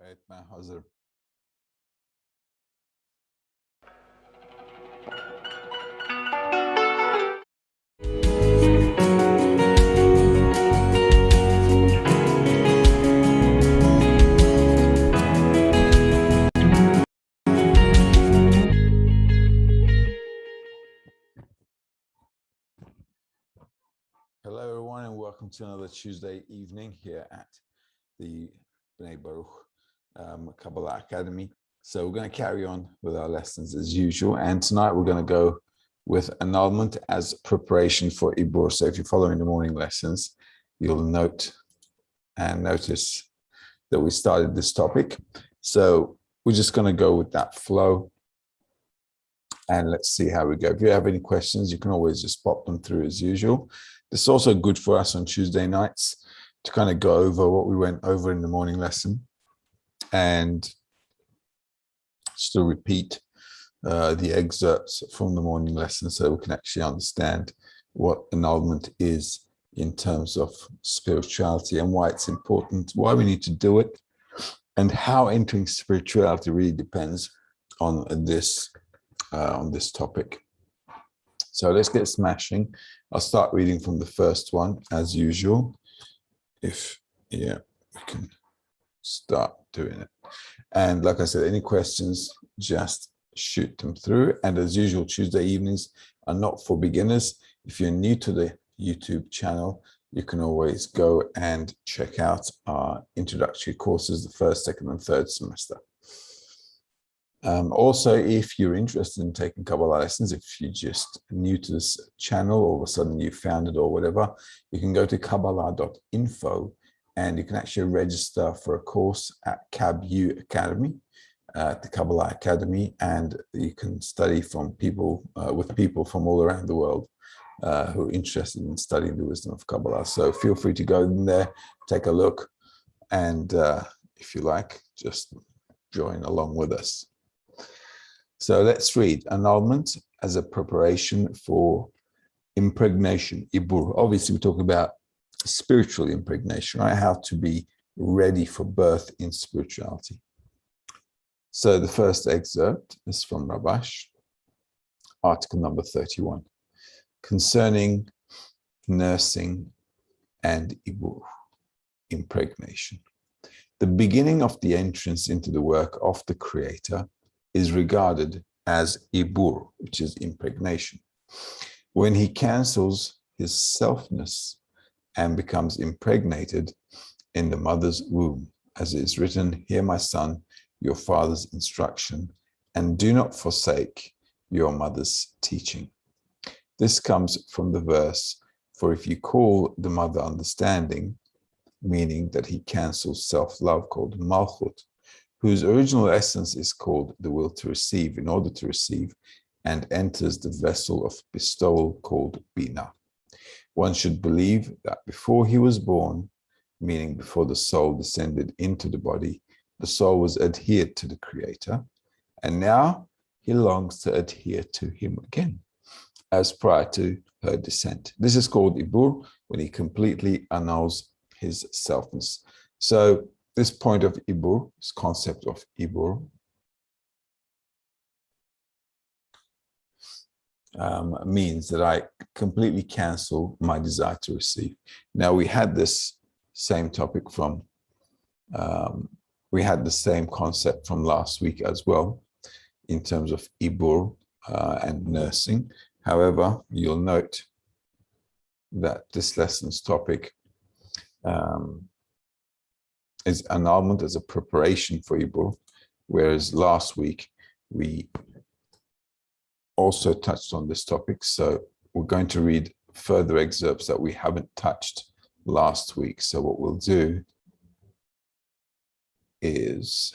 Evet, ben hazırım. Hello, everyone, and welcome to another Tuesday evening here at the Bnei Baruch Kabbalah Academy. So we're going to carry on with our lessons as usual, and tonight we're going to go with annulment as preparation for Ibur. So if you're following the morning lessons, you'll notice that we started this topic. So we're just going to go with that flow, and let's see how we go. If you have any questions, you can always just pop them through as usual. This is also good for us on Tuesday nights to kind of go over what we went over in the morning lesson and still repeat the excerpts from the morning lesson so we can actually understand what annulment is in terms of spirituality and why it's important, why we need to do it, and how entering spirituality really depends on this topic. So let's get smashing. I'll start reading from the first one as usual. We can start doing it. And like I said, any questions, just shoot them through. And as usual, Tuesday evenings are not for beginners. If you're new to the YouTube channel, you can always go and check out our introductory courses, the first, second, and third semester. Also, if you're interested in taking Kabbalah lessons, if you're just new to this channel, all of a sudden you found it or whatever, you can go to kabbalah.info and you can actually register for a course at KabU Academy, the Kabbalah Academy, and you can study from with people from all around the world who are interested in studying the wisdom of Kabbalah. So feel free to go in there, take a look, and if you like, just join along with us. So let's read annulment as a preparation for impregnation, Ibur. Obviously, we're talking about spiritual impregnation, right? How to be ready for birth in spirituality. So the first excerpt is from Rabash, article number 31, concerning nursing and Ibur, impregnation. The beginning of the entrance into the work of the Creator is regarded as Ibur, which is impregnation. When he cancels his selfness and becomes impregnated in the mother's womb, as it is written, "Hear, my son, your father's instruction, and do not forsake your mother's teaching." This comes from the verse, "For if you call the mother understanding," meaning that he cancels self-love, called Malchut, whose original essence is called the will to receive, in order to receive, and enters the vessel of bestowal called Bina. One should believe that before he was born, meaning before the soul descended into the body, the soul was adhered to the Creator, and now he longs to adhere to him again, as prior to her descent. This is called Ibur, when he completely annuls his selfness. So this point of Ibur, this concept of Ibur, means that I completely cancel my desire to receive. Now, we had this same topic from, we had the same concept from last week as well, in terms of Ibur and nursing. However, you'll note that this lesson's topic is annulment as a preparation for Ibur, whereas last week we also touched on this topic. So we're going to read further excerpts that we haven't touched last week. So what we'll do is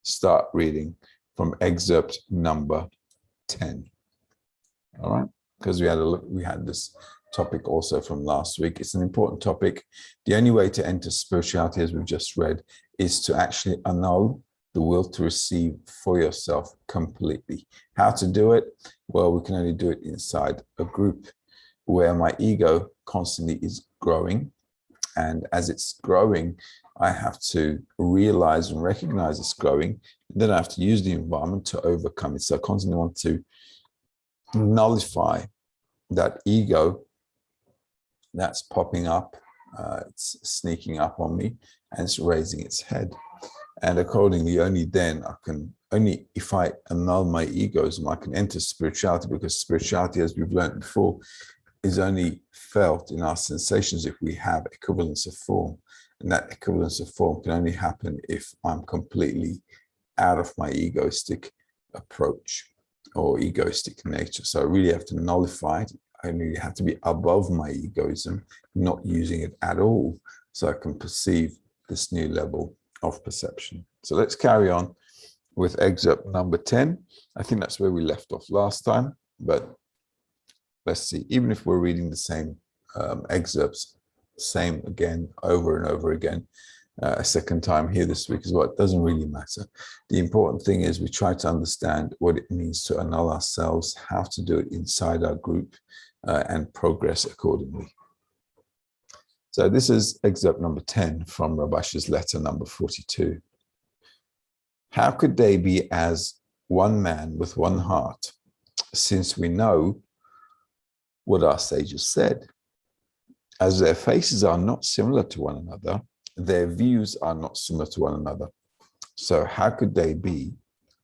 start reading from excerpt number 10. All right, because we had this topic also from last week. It's an important topic. The only way to enter spirituality, as we've just read, is to actually annul the will to receive for yourself completely. How to do it? Well, we can only do it inside a group where my ego constantly is growing. And as it's growing, I have to realize and recognize it's growing. Then I have to use the environment to overcome it. So I constantly want to nullify that ego that's popping up. It's sneaking up on me and it's raising its head. And accordingly, only then only if I annul my egoism, I can enter spirituality, because spirituality, as we've learned before, is only felt in our sensations if we have equivalence of form. And that equivalence of form can only happen if I'm completely out of my egoistic approach or egoistic nature. So I really have to nullify it. I really have to be above my egoism, not using it at all, so I can perceive this new level of perception. So let's carry on with excerpt number 10. I think that's where we left off last time, but let's see. Even if we're reading the same excerpts, same again, over and over again, a second time here this week as well, it doesn't really matter. The important thing is we try to understand what it means to annul ourselves, how to do it inside our group, and progress accordingly. So this is excerpt number 10 from Rabash's letter number 42. How could they be as one man with one heart, since we know what our sages said? As their faces are not similar to one another, their views are not similar to one another. So how could they be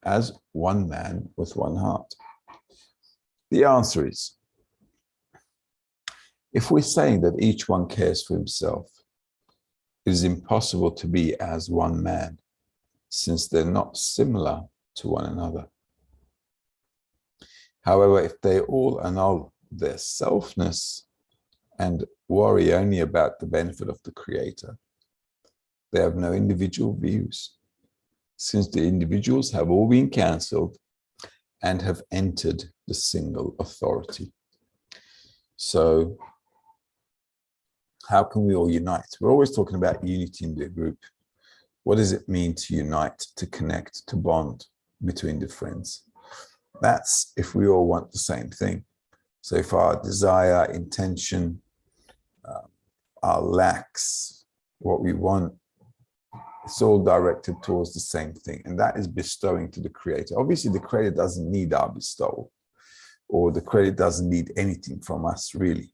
as one man with one heart? The answer is, if we're saying that each one cares for himself, it is impossible to be as one man, since they're not similar to one another. However, if they all annul their selfness and worry only about the benefit of the Creator, they have no individual views, since the individuals have all been cancelled and have entered the single authority. So how can we all unite? We're always talking about unity in the group. What does it mean to unite, to connect, to bond between the friends? That's if we all want the same thing. So if our desire, intention, our lacks, what we want, it's all directed towards the same thing, and that is bestowing to the Creator. Obviously, the Creator doesn't need our bestowal, or the Creator doesn't need anything from us, really.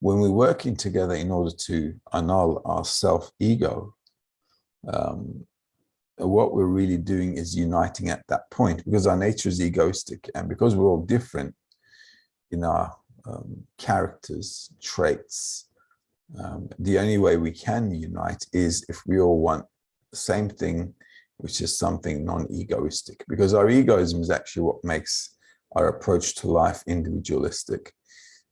When we're working together in order to annul our self-ego, what we're really doing is uniting at that point, because our nature is egoistic, and because we're all different in our characters, traits, the only way we can unite is if we all want the same thing, which is something non-egoistic, because our egoism is actually what makes our approach to life individualistic.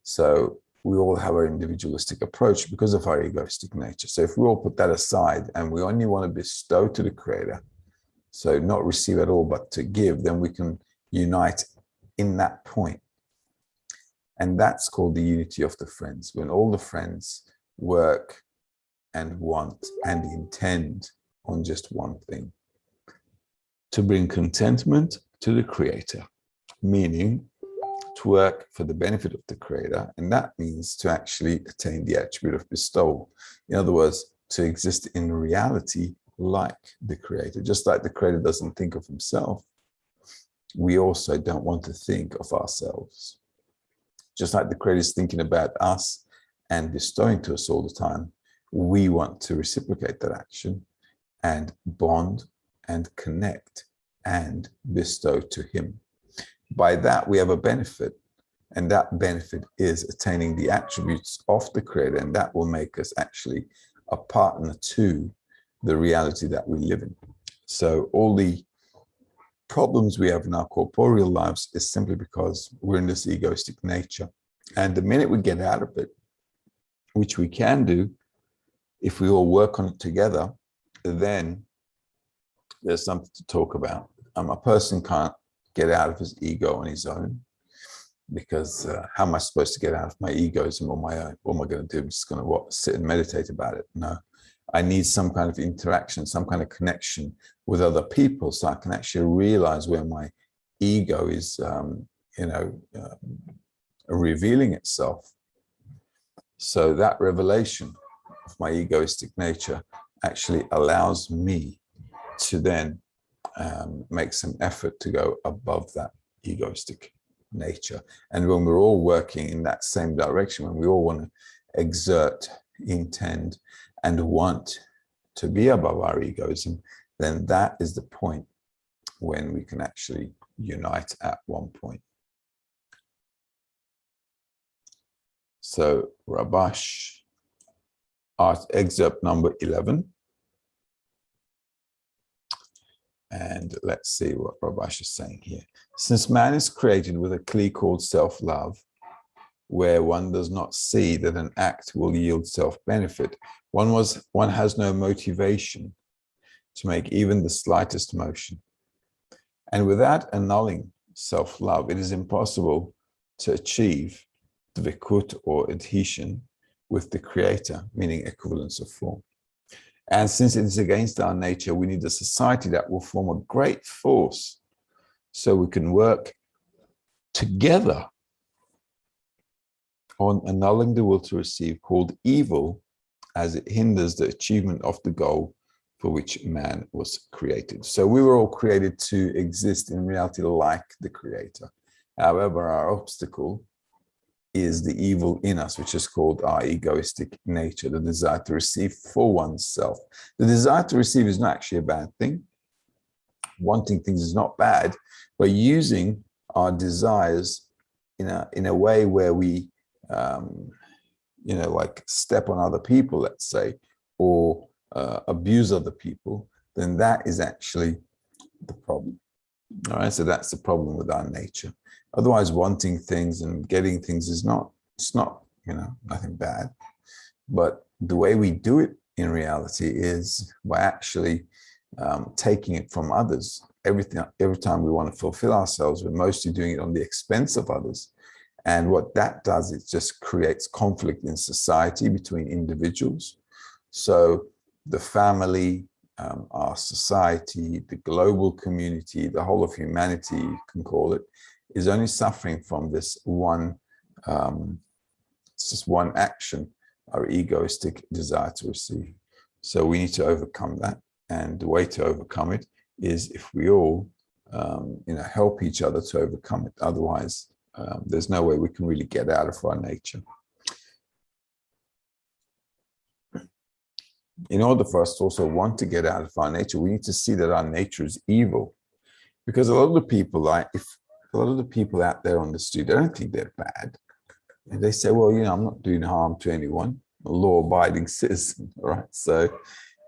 So we all have our individualistic approach because of our egoistic nature. So if we all put that aside and we only want to bestow to the Creator, so not receive at all, but to give, then we can unite in that point. And that's called the unity of the friends, when all the friends work and want and intend on just one thing: to bring contentment to the Creator, meaning to work for the benefit of the Creator, and that means to actually attain the attribute of bestowal. In other words, to exist in reality like the Creator. Just like the Creator doesn't think of himself, we also don't want to think of ourselves. Just like the Creator is thinking about us and bestowing to us all the time, we want to reciprocate that action and bond and connect and bestow to Him. By that, we have a benefit, and that benefit is attaining the attributes of the Creator, and that will make us actually a partner to the reality that we live in. So all the problems we have in our corporeal lives is simply because we're in this egoistic nature. And the minute we get out of it, which we can do if we all work on it together, then there's something to talk about. A person can't get out of his ego on his own, because how am I supposed to get out of my egoism on my own? What am I going to do? I'm just going to sit and meditate about it? No, I need some kind of interaction, some kind of connection with other people, so I can actually realize where my ego is, revealing itself. So that revelation of my egoistic nature actually allows me to then make some effort to go above that egoistic nature. And when we're all working in that same direction, when we all want to exert, intend, and want to be above our egoism, then that is the point when we can actually unite at one point. So Rabash, art excerpt number 11. And let's see what Rabash is saying here. Since man is created with a kli called self-love, where one does not see that an act will yield self-benefit, one has no motivation to make even the slightest motion. And without annulling self-love, it is impossible to achieve dvikut or adhesion with the creator, meaning equivalence of form. And since it is against our nature, we need a society that will form a great force so we can work together on annulling the will to receive, called evil, as it hinders the achievement of the goal for which man was created. So we were all created to exist in reality like the creator. However, our obstacle is the evil in us, which is called our egoistic nature, the desire to receive for oneself. The desire to receive is not actually a bad thing. Wanting things is not bad, but using our desires in a way where we, like step on other people, let's say, or abuse other people, then that is actually the problem. All right, so that's the problem with our nature. Otherwise, wanting things and getting things is not, it's not, nothing bad. But the way we do it in reality is by actually taking it from others. Every time we want to fulfill ourselves, we're mostly doing it on the expense of others. And what that does, it just creates conflict in society between individuals. So the family, our society, the global community, the whole of humanity, you can call it, is only suffering from this one, it's just one action, our egoistic desire to receive. So we need to overcome that. And the way to overcome it is if we all, help each other to overcome it. Otherwise, there's no way we can really get out of our nature. In order for us to also want to get out of our nature, we need to see that our nature is evil. Because a lot of the people, out there on the street, they don't think they're bad. And they say, well, I'm not doing harm to anyone, a law-abiding citizen, right? So,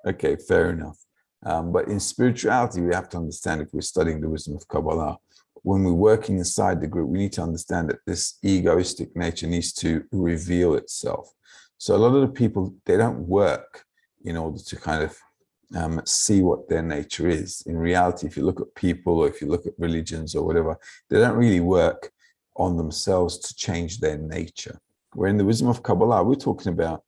okay, fair enough. But in spirituality, we have to understand, if we're studying the wisdom of Kabbalah, when we're working inside the group, we need to understand that this egoistic nature needs to reveal itself. So a lot of the people, they don't work in order to kind of see what their nature is. In reality, if you look at people or if you look at religions or whatever, they don't really work on themselves to change their nature. Where in the wisdom of Kabbalah, we're talking about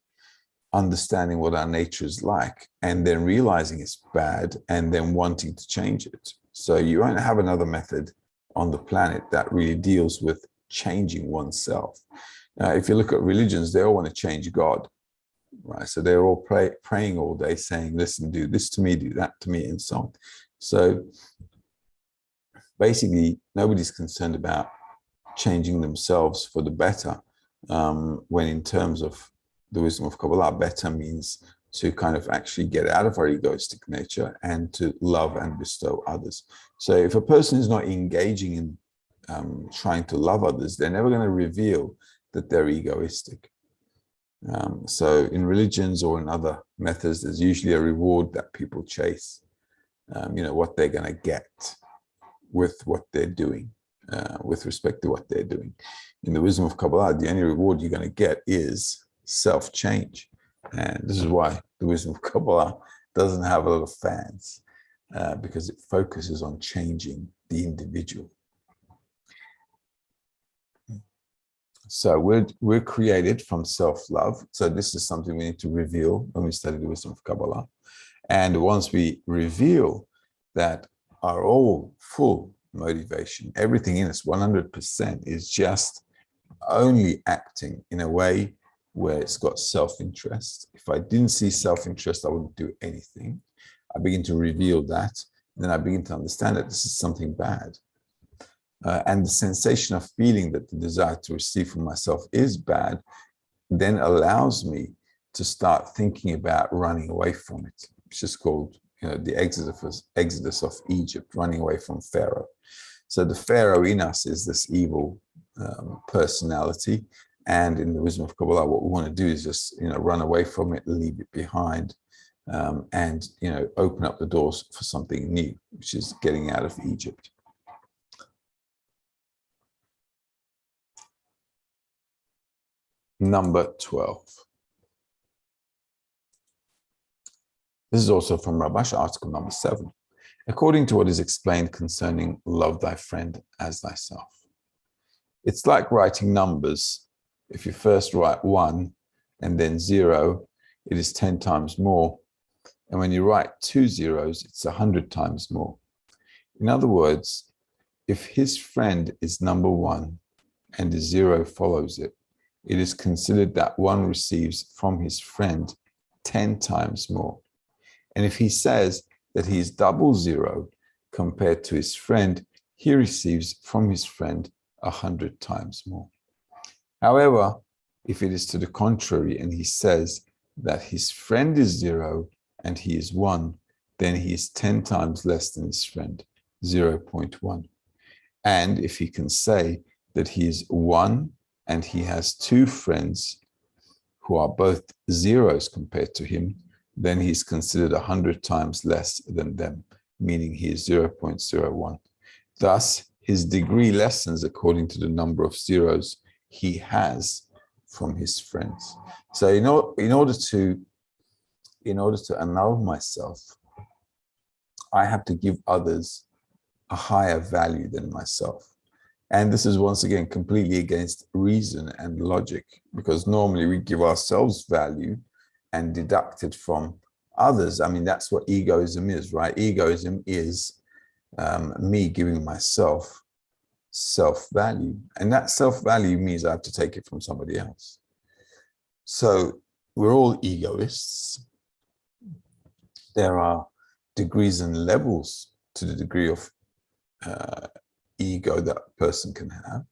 understanding what our nature is like and then realizing it's bad and then wanting to change it. So you won't have another method on the planet that really deals with changing oneself. If you look at religions, they all want to change God. Right, so they're all praying all day, saying, "Listen, do this to me, do that to me," and so on. So basically, nobody's concerned about changing themselves for the better. When in terms of the wisdom of Kabbalah, better means to kind of actually get out of our egoistic nature and to love and bestow others. So if a person is not engaging in trying to love others, they're never going to reveal that they're egoistic. So in religions or in other methods, there's usually a reward that people chase, what they're going to get with what they're doing, with respect to what they're doing. In the wisdom of Kabbalah, the only reward you're going to get is self-change. And this is why the wisdom of Kabbalah doesn't have a lot of fans, because it focuses on changing the individual. So we're created from self-love. So this is something we need to reveal when we study the wisdom of Kabbalah. And once we reveal that our all full motivation, everything in us, 100%, is just only acting in a way where it's got self-interest. If I didn't see self-interest, I wouldn't do anything. I begin to reveal that, and then I begin to understand that this is something bad. And the sensation of feeling that the desire to receive from myself is bad then allows me to start thinking about running away from it, which is called, the exodus of Egypt, running away from Pharaoh. So the Pharaoh in us is this evil personality. And in the wisdom of Kabbalah, what we want to do is just, run away from it, leave it behind, and, open up the doors for something new, which is getting out of Egypt. Number 12. This is also from Rabash, article number 7. According to what is explained concerning love thy friend as thyself. It's like writing numbers. If you first write 1 and then 0, it is 10 times more. And when you write 2 zeros, it's 100 times more. In other words, if his friend is number 1 and a 0 follows it, it is considered that one receives from his friend 10 times more. And if he says that he is double 0 compared to his friend, he receives from his friend 100 times more. However, if it is to the contrary and he says that his friend is 0 and he is 1, then he is 10 times less than his friend, 0.1. And if he can say that he is 1 and he has 2 friends who are both zeros compared to him, then he's considered 100 times less than them, meaning he is 0.01. Thus, his degree lessens according to the number of zeros he has from his friends. So in order to annul myself, I have to give others a higher value than myself. And this is once again completely against reason and logic, because normally we give ourselves value and deduct it from others. I mean, that's what egoism is, right? Egoism is me giving myself self-value. And that self-value means I have to take it from somebody else. So we're all egoists. There are degrees and levels to the degree of ego that a person can have.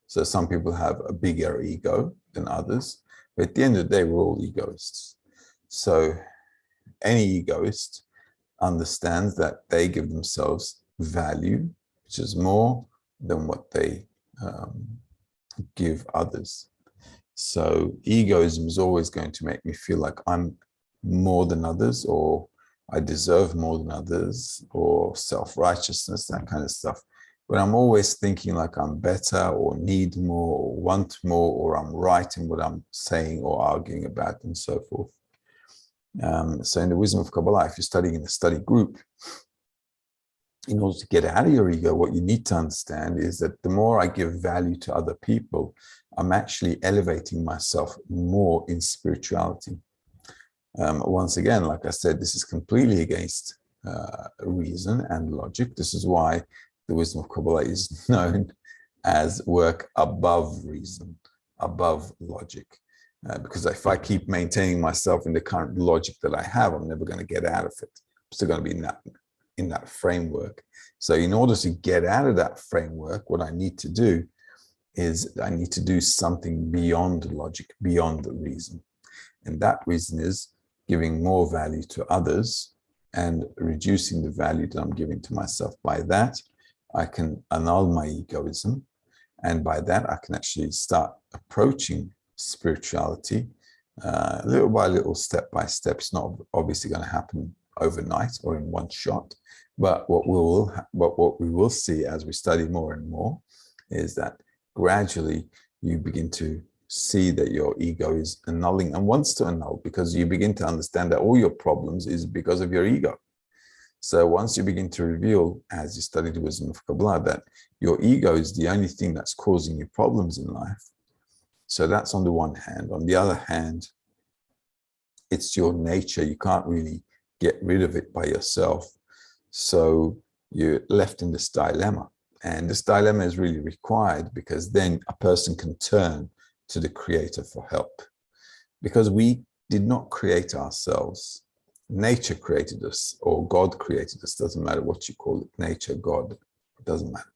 So some people have a bigger ego than others, but at the end of the day, we're all egoists. So any egoist understands that they give themselves value, which is more than what they give others. So egoism is always going to make me feel like I'm more than others, or I deserve more than others, or self-righteousness, that kind of stuff. But I'm always thinking like I'm better, or need more, or want more, or I'm right in what I'm saying or arguing about, and so forth. So in the wisdom of Kabbalah, if you're studying in a study group, in order to get out of your ego, what you need to understand is that the more I give value to other people, I'm actually elevating myself more in spirituality. Once again, like I said, this is completely against reason and logic. This is why the wisdom of Kabbalah is known as work above reason, above logic. Because if I keep maintaining myself in the current logic that I have, I'm never going to get out of it. I'm still going to be in that framework. So in order to get out of that framework, what I need to do is I need to do something beyond logic, beyond the reason. And that reason is giving more value to others and reducing the value that I'm giving to myself. By that, I can annul my egoism. And by that, I can actually start approaching spirituality little by little, step by step. It's not obviously going to happen overnight or in one shot, but what we will see as we study more and more is that gradually you begin to see that your ego is annulling and wants to annul, because you begin to understand that all your problems is because of your ego. So once you begin to reveal, as you study the wisdom of Kabbalah, that your ego is the only thing that's causing you problems in life. So that's on the one hand. On the other hand, it's your nature. You can't really get rid of it by yourself. So you're left in this dilemma. And this dilemma is really required, because then a person can turn to the Creator for help. because we did not create ourselves. Nature created us, or God created us. Doesn't matter what you call it, nature, God, it doesn't matter.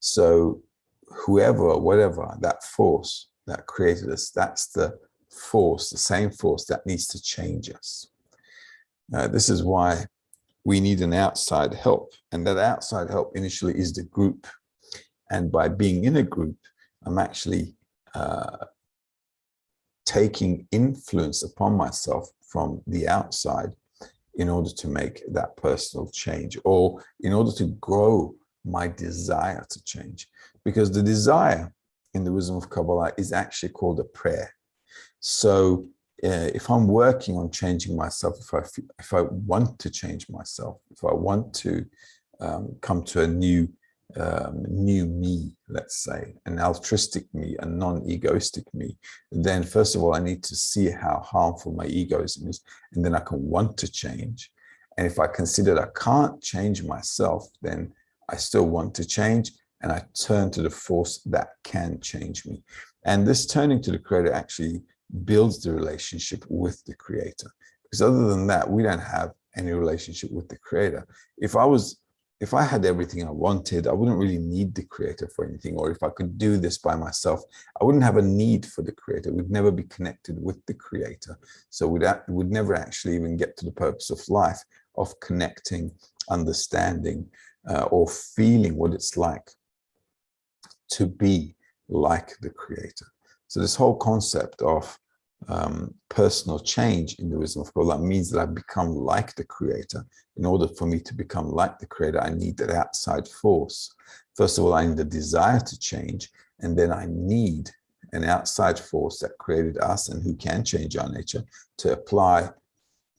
So whoever, whatever, that force that created us, that's the force, the same force that needs to change us. This is why we need an outside help. And that outside help initially is the group. And by being in a group, I'm actually taking influence upon myself from the outside in order to make that personal change, or in order to grow my desire to change. Because the desire in the wisdom of Kabbalah is actually called a prayer. So if I'm working on changing myself, if I want to change myself, if I want to come to a new me, let's say, an altruistic me, a non-egoistic me, then first of all, I need to see how harmful my egoism is, and then I can want to change. And if I consider that I can't change myself, then I still want to change, and I turn to the force that can change me. And this turning to the Creator actually builds the relationship with the Creator. Because other than that, we don't have any relationship with the Creator. If I had everything I wanted, I wouldn't really need the Creator for anything. Or if I could do this by myself, I wouldn't have a need for the Creator. We'd never be connected with the Creator. So we'd never actually even get to the purpose of life, of connecting, understanding, or feeling what it's like to be like the Creator. So this whole concept of personal change in the wisdom of Kabbalah means that I've become like the Creator. In order for me to become like the Creator, I need that outside force. First of all, I need the desire to change, and then I need an outside force that created us and who can change our nature to apply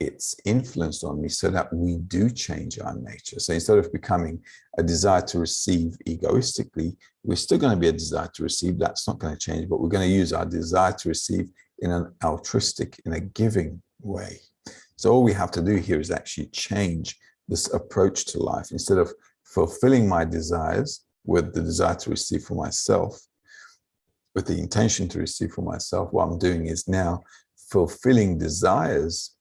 its influence on me so that we do change our nature. So instead of becoming a desire to receive egoistically, we're still going to be a desire to receive. That's not going to change, but we're going to use our desire to receive in an altruistic, in a giving way. So all we have to do here is actually change this approach to life. Instead of fulfilling my desires with the desire to receive for myself, with the intention to receive for myself, what I'm doing is now fulfilling desires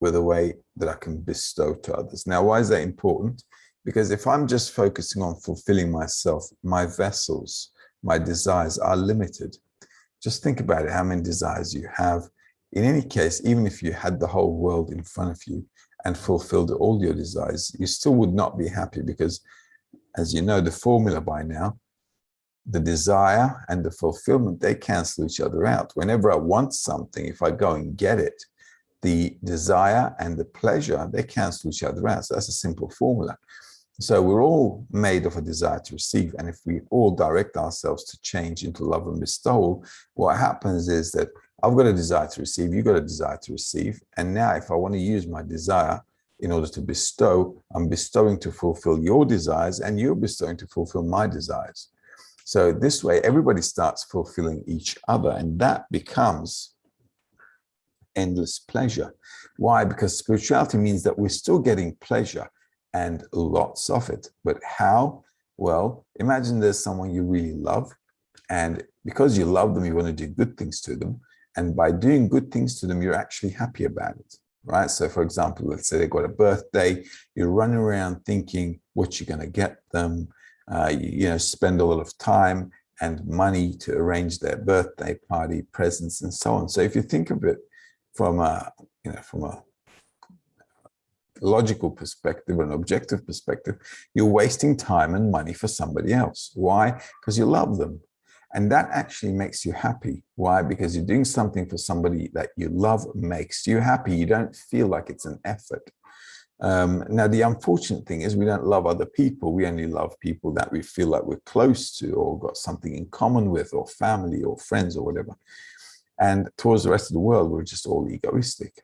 with a way that I can bestow to others. Now, why is that important? Because if I'm just focusing on fulfilling myself, my vessels, my desires are limited. Just think about it, how many desires you have. In any case, even if you had the whole world in front of you and fulfilled all your desires, you still would not be happy because, as you know, the formula by now, the desire and the fulfillment, they cancel each other out. Whenever I want something, if I go and get it, the desire and the pleasure, they cancel each other out. So that's a simple formula. So we're all made of a desire to receive. And if we all direct ourselves to change into love and bestowal, what happens is that I've got a desire to receive, you've got a desire to receive. And now if I want to use my desire in order to bestow, I'm bestowing to fulfill your desires and you're bestowing to fulfill my desires. So this way, everybody starts fulfilling each other, and that becomes endless pleasure. Why? Because spirituality means that we're still getting pleasure and lots of it. But how? Well, imagine there's someone you really love, and because you love them, you want to do good things to them. And by doing good things to them, you're actually happy about it, right? So for example, let's say they got a birthday, you're running around thinking what you're going to get them, spend a lot of time and money to arrange their birthday party, presents, and so on. So if you think of it from a logical perspective, an objective perspective, you're wasting time and money for somebody else. Why? Because you love them. And that actually makes you happy. Why? Because you're doing something for somebody that you love makes you happy. You don't feel like it's an effort. Now, the unfortunate thing is we don't love other people. We only love people that we feel like we're close to or got something in common with, or family or friends or whatever. And towards the rest of the world, we're just all egoistic.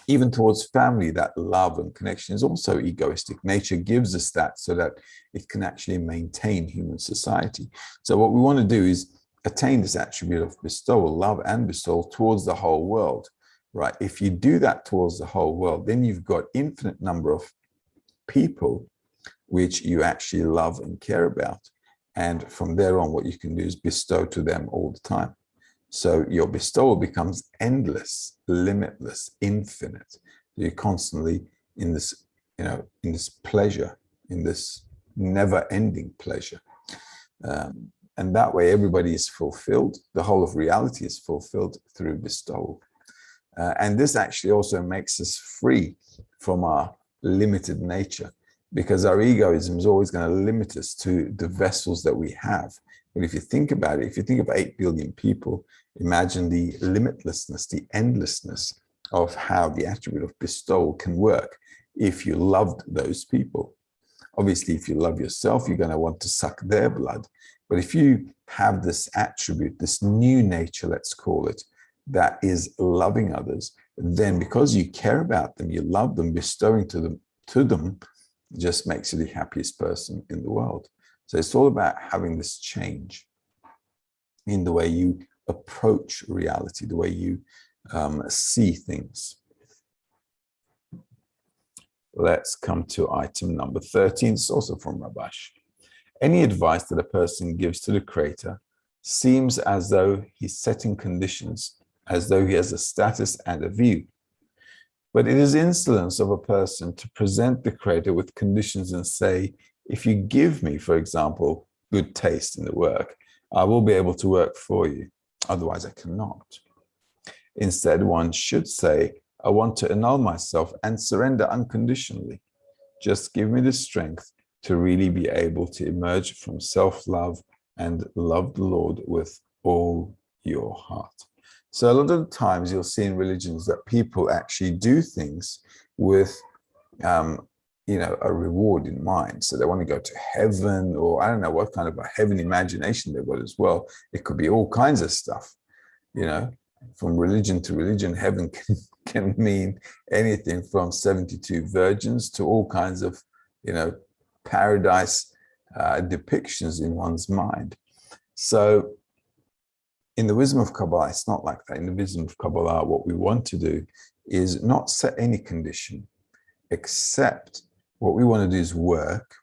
Even towards family, that love and connection is also egoistic. Nature gives us that so that it can actually maintain human society. So what we want to do is attain this attribute of bestowal, love and bestowal towards the whole world, right? If you do that towards the whole world, then you've got infinite number of people which you actually love and care about. And from there on, what you can do is bestow to them all the time. So your bestowal becomes endless, limitless, infinite. You're constantly in this, in this pleasure, in this never-ending pleasure. And that way everybody is fulfilled. The whole of reality is fulfilled through bestowal. And this actually also makes us free from our limited nature, because our egoism is always going to limit us to the vessels that we have. But if you think about it, if you think of 8 billion people, imagine the limitlessness, the endlessness of how the attribute of bestowal can work if you loved those people. Obviously, if you love yourself, you're going to want to suck their blood. But if you have this attribute, this new nature, let's call it, that is loving others, then because you care about them, you love them, bestowing to them just makes you the happiest person in the world. So it's all about having this change in the way you approach reality, the way you see things. Let's come to item number 13. It's also from Rabash. Any advice that a person gives to the Creator seems as though he's setting conditions, as though he has a status and a view. But it is insolence of a person to present the Creator with conditions and say, if you give me, for example, good taste in the work, I will be able to work for you. Otherwise, I cannot. Instead, one should say, I want to annul myself and surrender unconditionally. Just give me the strength to really be able to emerge from self-love and love the Lord with all your heart. So a lot of the times you'll see in religions that people actually do things with, a reward in mind. So they want to go to heaven, or I don't know what kind of a heaven imagination they've got as well. It could be all kinds of stuff, from religion to religion. Heaven can mean anything from 72 virgins to all kinds of, paradise depictions in one's mind. So in the wisdom of Kabbalah, it's not like that. In the wisdom of Kabbalah, what we want to do is not set any condition, except what we want to do is work.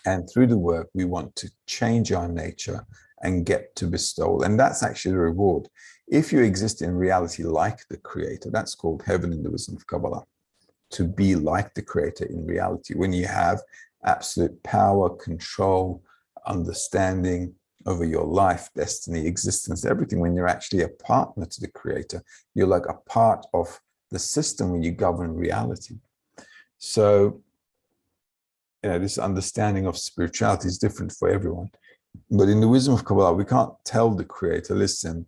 And through the work, we want to change our nature and get to bestowal. And that's actually the reward. If you exist in reality like the Creator, that's called heaven in the wisdom of Kabbalah. To be like the Creator in reality, when you have absolute power, control, understanding over your life, destiny, existence, everything. When you're actually a partner to the Creator, you're like a part of the system when you govern reality. So, this understanding of spirituality is different for everyone. But in the wisdom of Kabbalah, we can't tell the Creator, listen,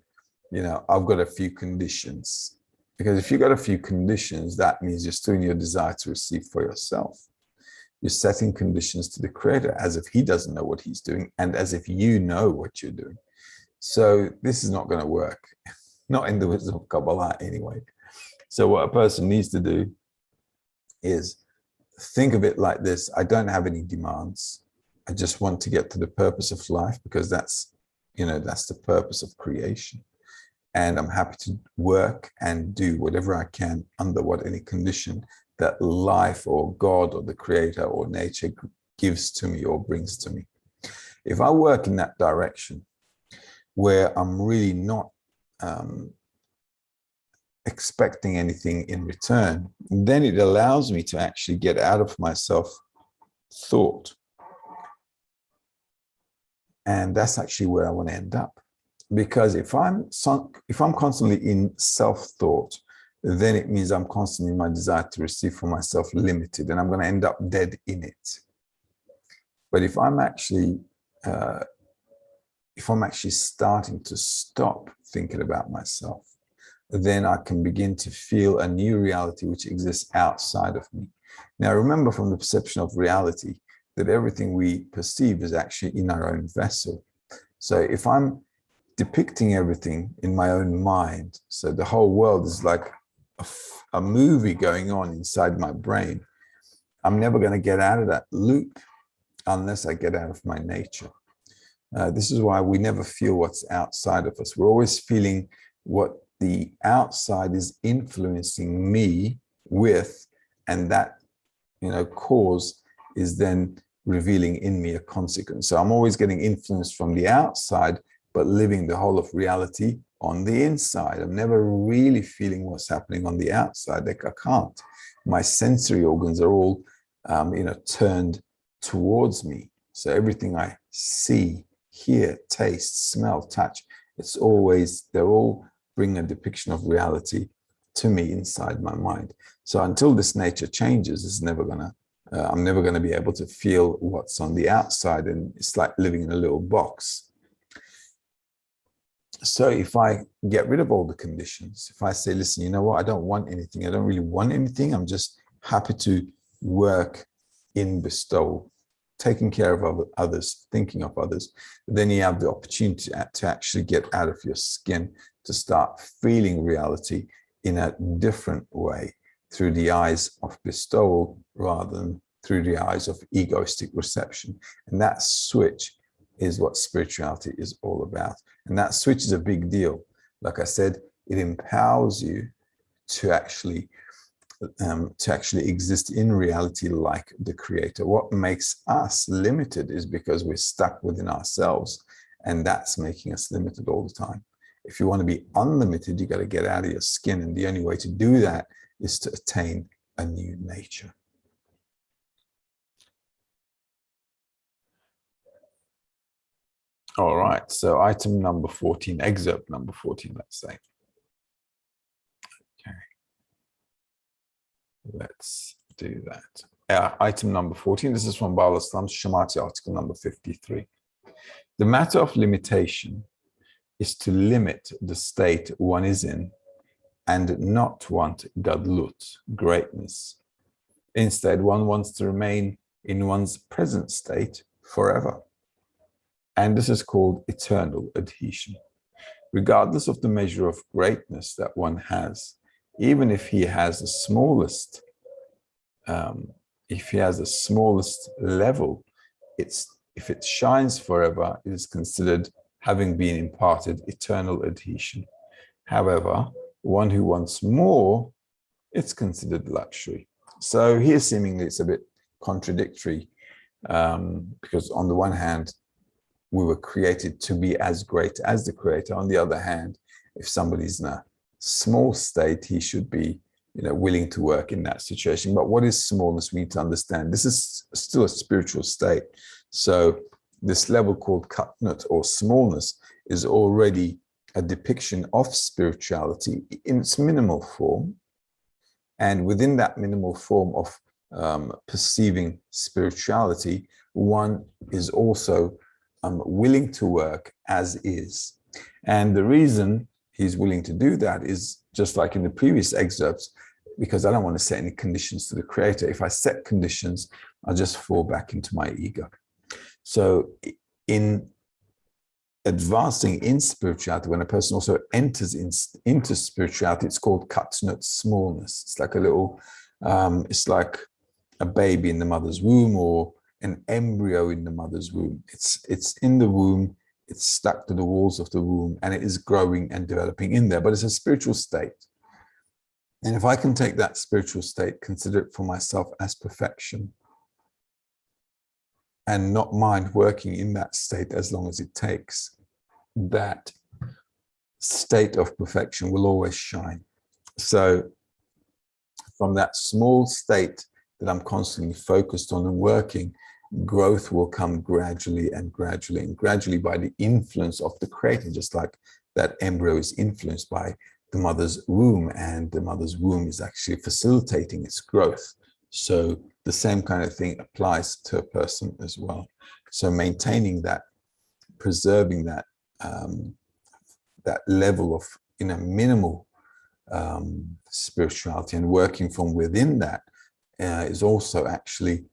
I've got a few conditions. Because if you've got a few conditions, that means you're still in your desire to receive for yourself. You're setting conditions to the Creator as if he doesn't know what he's doing and as if you know what you're doing. So this is not going to work, not in the wisdom of Kabbalah anyway. So what a person needs to do is think of it like this. I don't have any demands. I just want to get to the purpose of life, because that's the purpose of creation. And I'm happy to work and do whatever I can under any condition that life or God or the Creator or nature gives to me or brings to me. If I work in that direction where I'm really not expecting anything in return, then it allows me to actually get out of my self-thought. And that's actually where I want to end up. Because if I'm constantly in self-thought, then it means I'm constantly in my desire to receive for myself limited, and I'm going to end up dead in it. But if I'm actually starting to stop thinking about myself, then I can begin to feel a new reality which exists outside of me. Now, remember from the perception of reality that everything we perceive is actually in our own vessel. So if I'm depicting everything in my own mind, so the whole world is like a movie going on inside my brain, I'm never going to get out of that loop unless I get out of my nature. This is why we never feel what's outside of us. We're always feeling what the outside is influencing me with, and that cause is then revealing in me a consequence. So I'm always getting influenced from the outside, but living the whole of reality on the inside. I'm never really feeling what's happening on the outside. Like I can't. My sensory organs are all, turned towards me. So everything I see, hear, taste, smell, touch, they're all bring a depiction of reality to me inside my mind. So until this nature changes, I'm never gonna be able to feel what's on the outside, and it's like living in a little box. So if I get rid of all the conditions, if I say, listen, you know what, I don't want anything, I don't really want anything, I'm just happy to work in bestowal, taking care of others, thinking of others, then you have the opportunity to actually get out of your skin, to start feeling reality in a different way, through the eyes of bestowal rather than through the eyes of egoistic reception. And that switch is what spirituality is all about. And that switch is a big deal. Like I said, it empowers you to actually exist in reality like the creator. What makes us limited is because we're stuck within ourselves, and that's making us limited all the time. If you want to be unlimited, you got to get out of your skin, and the only way to do that is to attain a new nature. All right, so item number 14, excerpt number 14, let's say. Okay, let's do that. Item number 14, this is from Bala Islam's Shamati article number 53. The matter of limitation is to limit the state one is in and not want gadlut, greatness. Instead, one wants to remain in one's present state forever. And this is called eternal adhesion. Regardless of the measure of greatness that one has, even if he has the smallest, level, if it shines forever, it is considered having been imparted eternal adhesion. However, one who wants more, it's considered luxury. So here seemingly it's a bit contradictory, because on the one hand, we were created to be as great as the creator. On the other hand, if somebody's in a small state, he should be willing to work in that situation. But what is smallness? We need to understand. This is still a spiritual state. So this level called katnut, or smallness, is already a depiction of spirituality in its minimal form. And within that minimal form of perceiving spirituality, one is also willing to work as is. And the reason he's willing to do that is just like in the previous excerpts, because I don't want to set any conditions to the creator. If I set conditions, I'll just fall back into my ego. So in advancing in spirituality, when a person also enters into spirituality, it's called katnut, smallness. It's like a little, it's like a baby in the mother's womb, or an embryo in the mother's womb. It's in the womb, it's stuck to the walls of the womb, and it is growing and developing in there, but it's a spiritual state. And if I can take that spiritual state, consider it for myself as perfection, and not mind working in that state as long as it takes, that state of perfection will always shine. So from that small state that I'm constantly focused on and working, growth will come gradually and gradually and gradually by the influence of the creator, just like that embryo is influenced by the mother's womb, and the mother's womb is actually facilitating its growth. So the same kind of thing applies to a person as well. So maintaining that, preserving that, that level of minimal spirituality, and working from within that is also actually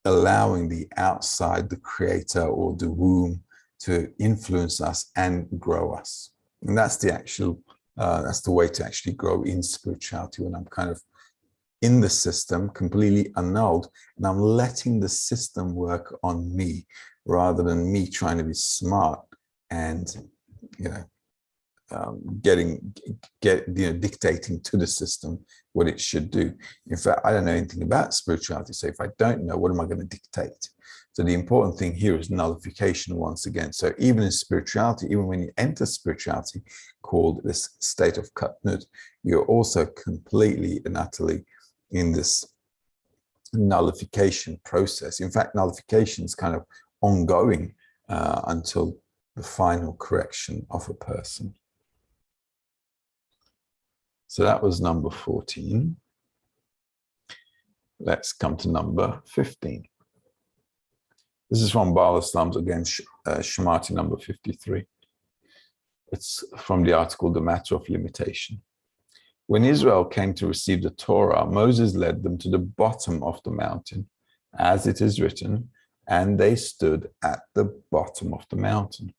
allowing the outside, the creator or the womb, to influence us and grow us. And that's the actual, that's the way to actually grow in spirituality, when I'm kind of in the system, completely annulled, and I'm letting the system work on me rather than me trying to be smart and, dictating to the system what it should do. In fact, I don't know anything about spirituality, so if I don't know, what am I going to dictate? So the important thing here is nullification once again. So even in spirituality, even when you enter spirituality, called this state of katnut, you're also completely and utterly in this nullification process. In fact, nullification is kind of ongoing until the final correction of a person. So that was number 14. Let's come to number 15. This is from Bala Islam's, again, Shemati number 53. It's from the article, The Matter of Limitation. When Israel came to receive the Torah, Moses led them to the bottom of the mountain, as it is written, and they stood at the bottom of the mountain.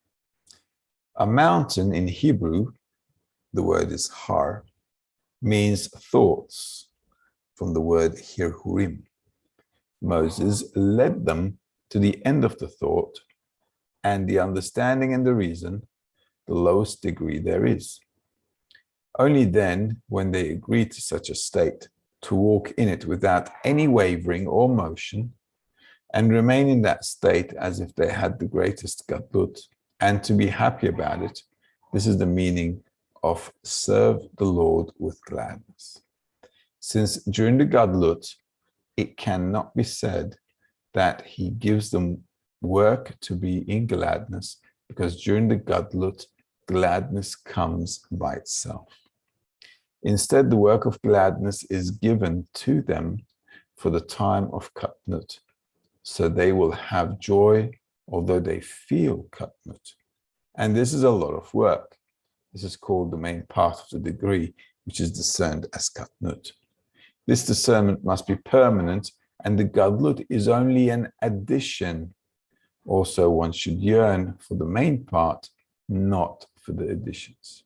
A mountain in Hebrew, the word is har, means thoughts, from the word hirhurim. Moses led them to the end of the thought and the understanding and the reason, the lowest degree there is. Only then, when they agreed to such a state, to walk in it without any wavering or motion, and remain in that state as if they had the greatest gadlut, and to be happy about it, this is the meaning of serve the Lord with gladness. Since during the gadlut, it cannot be said that he gives them work to be in gladness, because during the gadlut, gladness comes by itself. Instead, the work of gladness is given to them for the time of katnut, so they will have joy, although they feel katnut. And this is a lot of work. This is called the main part of the degree, which is discerned as katnut. This discernment must be permanent, and the gadlut is only an addition. Also, one should yearn for the main part, not for the additions.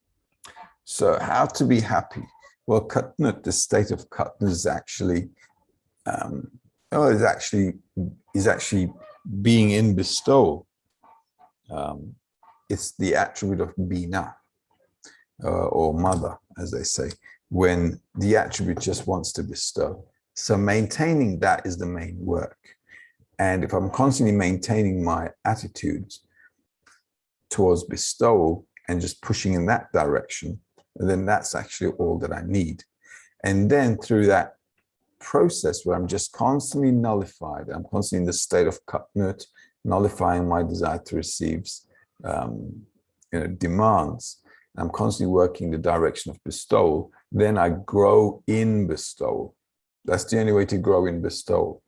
So how to be happy? Well, katnut, the state of katnut is actually, is actually being in bestowal. It's the attribute of bina, or mother, as they say, when the attribute just wants to bestow. So maintaining that is the main work. And if I'm constantly maintaining my attitudes towards bestowal and just pushing in that direction, then that's actually all that I need. And then through that process where I'm just constantly nullified, I'm constantly in the state of katnut, nullifying my desire to receive demands, I'm constantly working the direction of bestowal, then I grow in bestowal. That's the only way to grow in bestowal.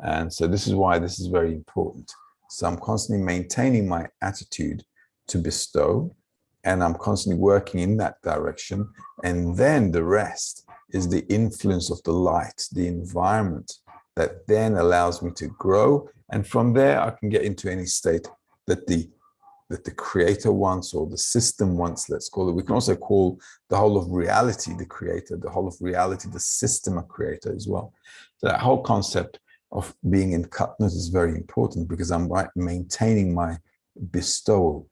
And so this is why this is very important. So I'm constantly maintaining my attitude to bestow, and I'm constantly working in that direction. And then the rest is the influence of the light, the environment, that then allows me to grow. And from there, I can get into any state that the creator wants, or the system wants, let's call it. We can also call the whole of reality the creator, the whole of reality the system a creator as well. So that whole concept of being in katnut is very important, because I'm maintaining my bestowal.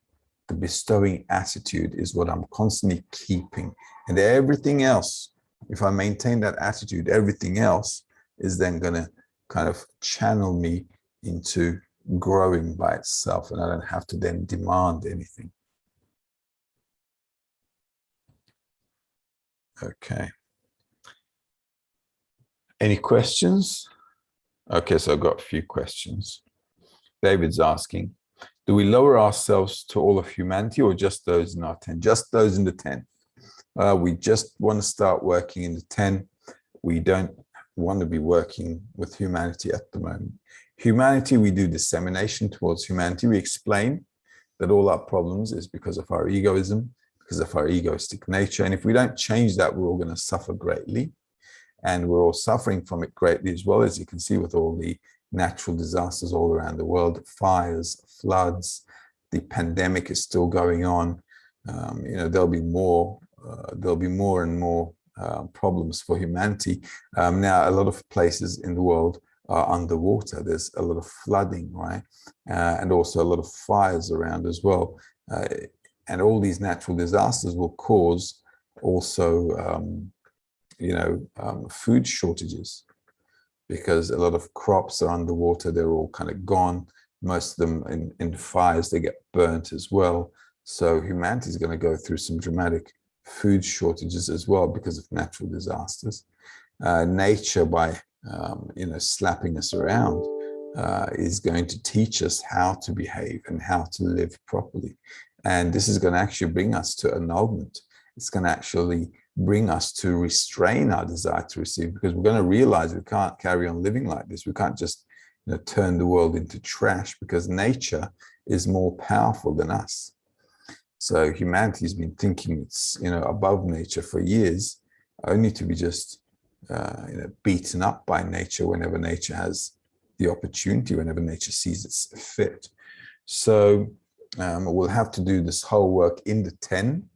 The bestowing attitude is what I'm constantly keeping. And everything else, if I maintain that attitude, everything else is then going to kind of channel me into growing by itself, and I don't have to then demand anything. Okay. Any questions? Okay, so I've got a few questions. David's asking, do we lower ourselves to all of humanity, or just those in our 10? Just those in the 10. We just want to start working in the 10. We don't want to be working with humanity at the moment. Humanity, we do dissemination towards humanity. We explain that all our problems is because of our egoism, because of our egoistic nature. And if we don't change that, we're all going to suffer greatly. And we're all suffering from it greatly as well, as you can see with all the natural disasters all around the world, fires, floods, the pandemic is still going on. There'll be more and more problems for humanity. Now, a lot of places in the world are underwater. There's a lot of flooding, right? And also a lot of fires around as well. And all these natural disasters will cause also, food shortages. because a lot of crops are underwater. They're all kind of gone. Most of them in fires, they get burnt as well. So humanity is going to go through some dramatic food shortages as well because of natural disasters. Nature, by slapping us around, is going to teach us how to behave and how to live properly. And this is going to actually bring us to annulment. It's going to actually bring us to restrain our desire to receive, because we're going to realize we can't carry on living like this. We can't just turn the world into trash, because nature is more powerful than us. So humanity has been thinking it's above nature for years, only to be just beaten up by nature whenever nature has the opportunity, whenever nature sees it's fit. So we'll have to do this whole work in the 10.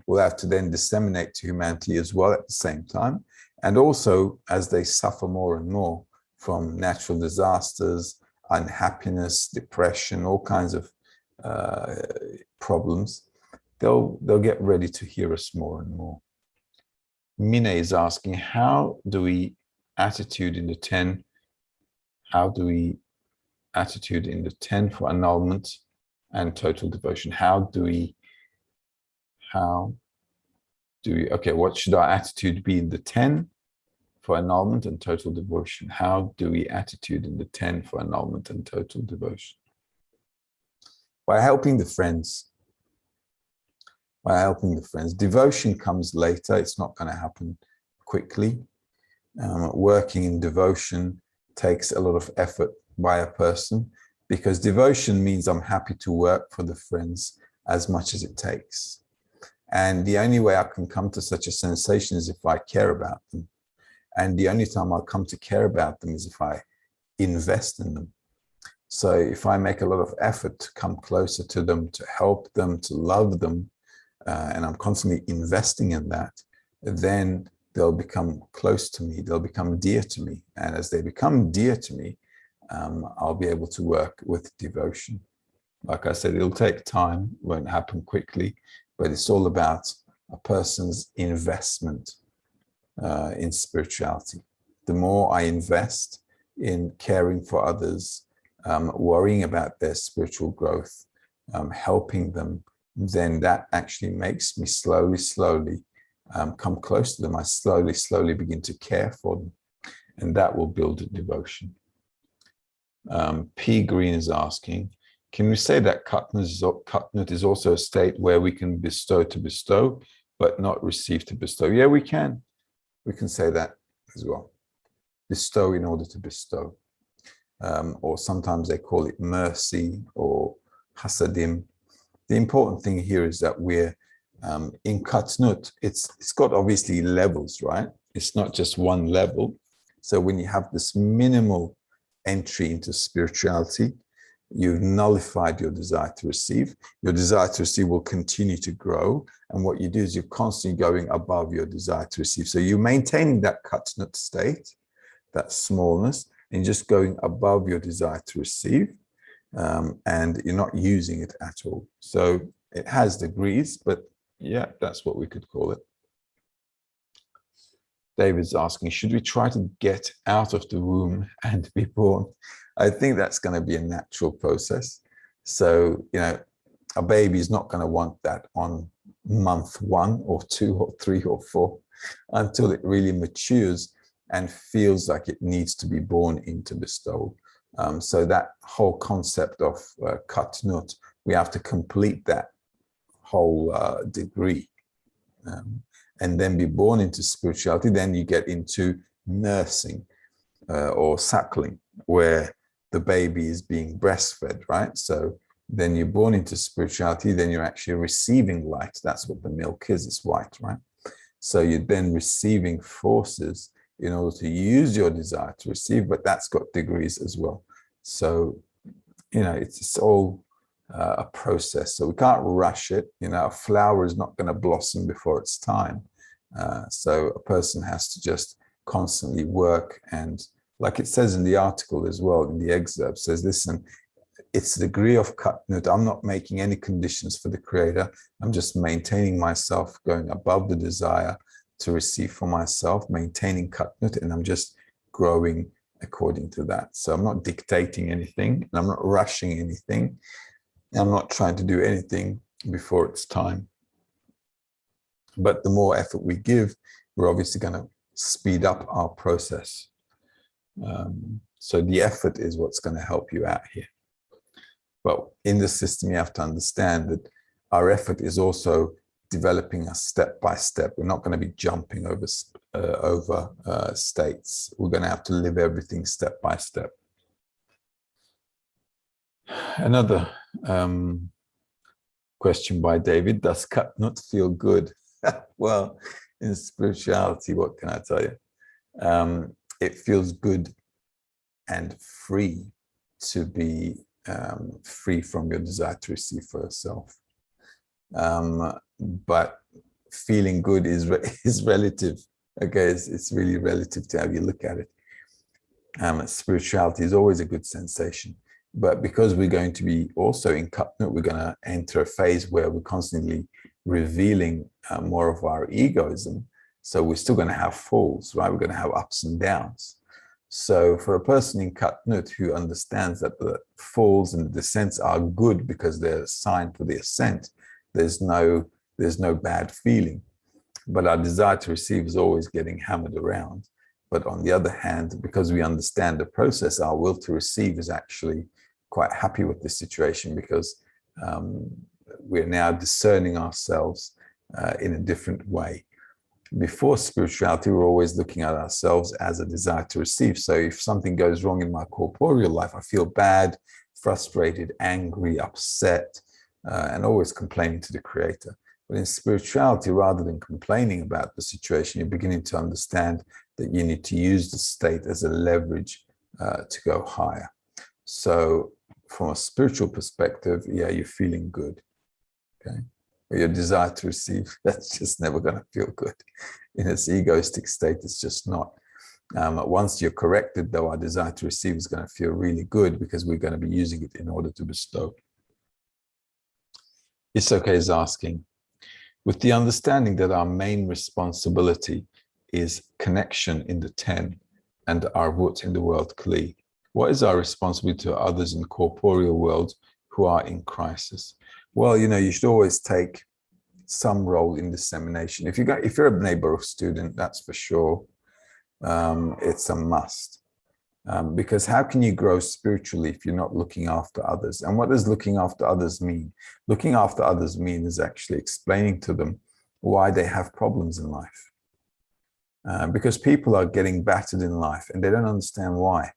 We'll have to then disseminate to humanity as well at the same time. And also, as they suffer more and more from natural disasters, unhappiness, depression, all kinds of problems, they'll get ready to hear us more and more. Mine is asking, how do we attitude in the 10? How do we attitude in the 10 for annulment and total devotion? Okay, what should our attitude be in the 10 for annulment and total devotion? How do we attitude in the 10 for annulment and total devotion? By helping the friends. By helping the friends. Devotion comes later. It's not going to happen quickly. Working in devotion takes a lot of effort by a person, because devotion means I'm happy to work for the friends as much as it takes. And the only way I can come to such a sensation is if I care about them. And the only time I'll come to care about them is if I invest in them. So if I make a lot of effort to come closer to them, to help them, to love them, and I'm constantly investing in that, then they'll become close to me, they'll become dear to me. And as they become dear to me, I'll be able to work with devotion. Like I said, it'll take time, won't happen quickly, but it's all about a person's investment in spirituality. The more I invest in caring for others, worrying about their spiritual growth, helping them, then that actually makes me slowly come close to them. I slowly begin to care for them, and that will build a devotion. P. Green is asking, can we say that Katnut is also a state where we can bestow to bestow, but not receive to bestow? Yeah, we can. We can say that as well. Bestow in order to bestow. Or sometimes they call it mercy or hasadim. The important thing here is that we're in Katnut, it's got obviously levels, right? It's not just one level. So when you have this minimal entry into spirituality, you've nullified your desire to receive. Your desire to receive will continue to grow. And what you do is you're constantly going above your desire to receive. So you're maintaining that Katnut state, that smallness, and just going above your desire to receive. And you're not using it at all. So it has degrees, but yeah, that's what we could call it. David's asking, should we try to get out of the womb and be born? I think that's going to be a natural process. So, a baby is not going to want that on month 1 or 2 or 3 or 4 until it really matures and feels like it needs to be born into bestowal. So that whole concept of Katnut, we have to complete that whole degree and then be born into spirituality. Then you get into nursing or suckling, where the baby is being breastfed, right? So then you're born into spirituality, then you're actually receiving light. That's what the milk is, it's white, right? So you're then receiving forces in order to use your desire to receive, but that's got degrees as well. So, it's all a process. So we can't rush it. A flower is not going to blossom before its time. So a person has to just constantly work. And like it says in the article as well, in the excerpt, says, listen, it's the degree of Katnut. I'm not making any conditions for the Creator. I'm just maintaining myself, going above the desire to receive for myself, maintaining Katnut, and I'm just growing according to that. So I'm not dictating anything, and I'm not rushing anything. I'm not trying to do anything before it's time. But the more effort we give, we're obviously going to speed up our process. So the effort is what's going to help you out here. But in the system, you have to understand that our effort is also developing us step by step. We're not going to be jumping over states. We're going to have to live everything step by step. Another question by David: does cut not feel good? Well, in spirituality, what can I tell you? It feels good and free to be free from your desire to receive for yourself. But feeling good is relative. Okay, it's really relative to how you look at it. Spirituality is always a good sensation, but because we're going to be also in Katnut, we're going to enter a phase where we're constantly revealing more of our egoism. So we're still going to have falls, right? We're going to have ups and downs. So for a person in Katnut who understands that the falls and the descents are good because they're a sign for the ascent, there's no bad feeling. But our desire to receive is always getting hammered around. But on the other hand, because we understand the process, our will to receive is actually quite happy with this situation, because we're now discerning ourselves in a different way. Before spirituality, we're always looking at ourselves as a desire to receive. So if something goes wrong in my corporeal life, I feel bad, frustrated, angry, upset, and always complaining to the Creator. But in spirituality, rather than complaining about the situation, you're beginning to understand that you need to use the state as a leverage to go higher. So from a spiritual perspective, yeah, you're feeling good, okay? But your desire to receive, that's just never going to feel good. In its egoistic state, it's just not. Once you're corrected, though, our desire to receive is going to feel really good, because we're going to be using it in order to bestow. Isoke is asking, with the understanding that our main responsibility is connection in the 10 and Arvut in the world Kli, what is our responsibility to others in corporeal world who are in crisis? Well, you should always take some role in dissemination. If you're a Bnei Baruch student, that's for sure. It's a must. Because how can you grow spiritually if you're not looking after others? And what does looking after others mean? Looking after others is actually explaining to them why they have problems in life. Because people are getting battered in life and they don't understand why.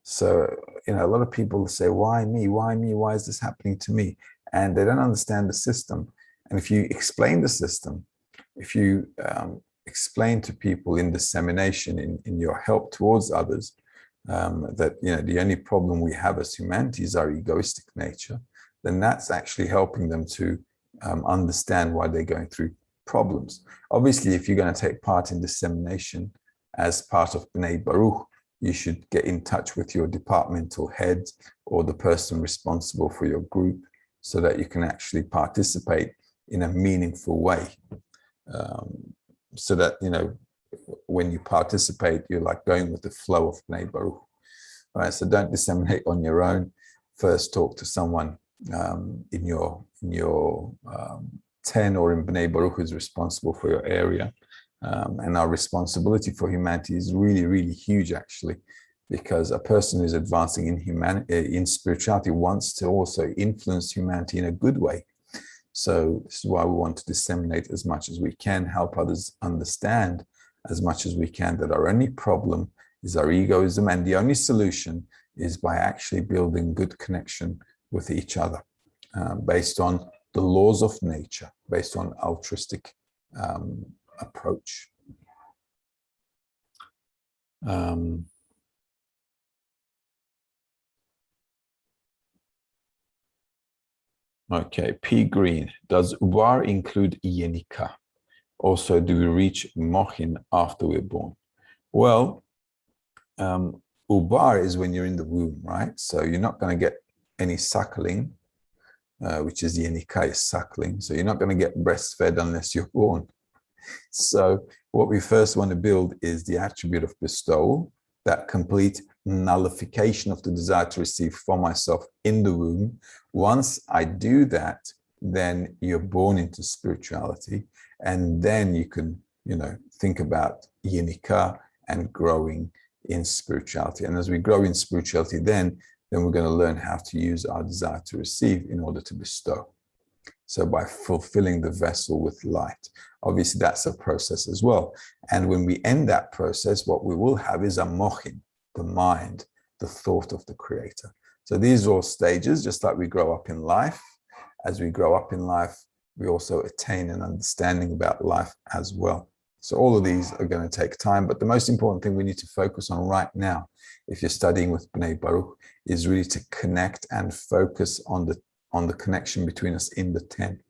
So, a lot of people say, why me? Why me? Why is this happening to me? And they don't understand the system. And if you explain the system, if you explain to people in dissemination, in your help towards others, that the only problem we have as humanity is our egoistic nature, then that's actually helping them to understand why they're going through problems. Obviously, if you're going to take part in dissemination as part of Bnei Baruch, you should get in touch with your departmental head or the person responsible for your group, so that you can actually participate in a meaningful way. So that, when you participate, you're like going with the flow of Bnei Baruch. All right, so don't disseminate on your own. First, talk to someone in your 10 or in Bnei Baruch who's responsible for your area. And our responsibility for humanity is really, really huge, actually, because a person who's advancing in spirituality wants to also influence humanity in a good way. So this is why we want to disseminate as much as we can, help others understand as much as we can that our only problem is our egoism, and the only solution is by actually building good connection with each other, based on the laws of nature, based on altruistic approach. Okay, P. Green, does Ubar include Yenika? Also, do we reach Mochin after we're born? Well, Ubar is when you're in the womb, right? So you're not going to get any suckling, which is Yenika, is suckling. So you're not going to get breastfed unless you're born. So what we first want to build is the attribute of bestowal, that complete nullification of the desire to receive for myself in the womb. Once I do that, then you're born into spirituality, and then you can, think about Yenika and growing in spirituality. And as we grow in spirituality, then we're going to learn how to use our desire to receive in order to bestow. So by fulfilling the vessel with light, obviously that's a process as well. And when we end that process, what we will have is a mochin, the mind, the thought of the creator. So these are all stages, just like we grow up in life. As we grow up in life, we also attain an understanding about life as well. So all of these are going to take time, but the most important thing we need to focus on right now, if you're studying with B'nai Baruch, is really to connect and focus on the connection between us in the 10.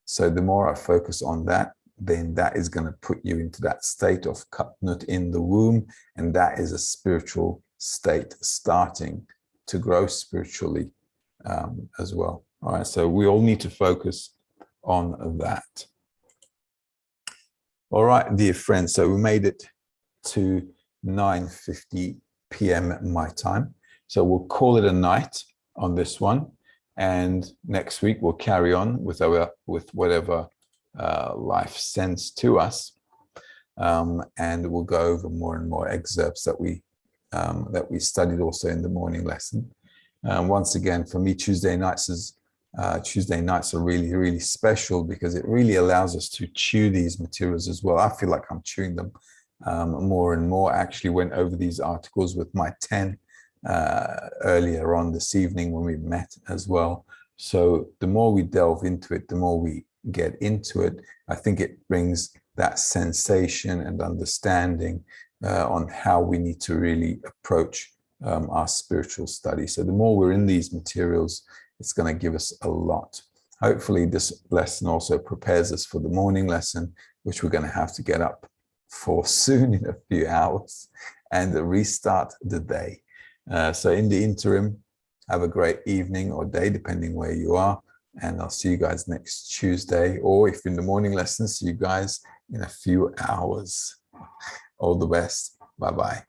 So the more I focus on that, then that is going to put you into that state of katnut in the womb, and that is a spiritual state starting to grow spiritually as well. All right, so we all need to focus on that. All right, dear friends, so we made it to 9:50 p.m. my time. So we'll call it a night on this one. And next week we'll carry on with whatever life sends to us. And we'll go over more and more excerpts that we studied also in the morning lesson. Once again, for me, Tuesday nights are really, really special because it really allows us to chew these materials as well. I feel like I'm chewing them more and more. I actually went over these articles with my 10 earlier on this evening when we met as well. So the more we delve into it, the more we get into it, I think it brings that sensation and understanding on how we need to really approach our spiritual study. So the more we're in these materials, it's going to give us a lot. Hopefully this lesson also prepares us for the morning lesson, which we're going to have to get up for soon in a few hours and restart the day. So in the interim, have a great evening or day, depending where you are. And I'll see you guys next Tuesday, or if in the morning lesson, see you guys in a few hours. All the best. Bye-bye.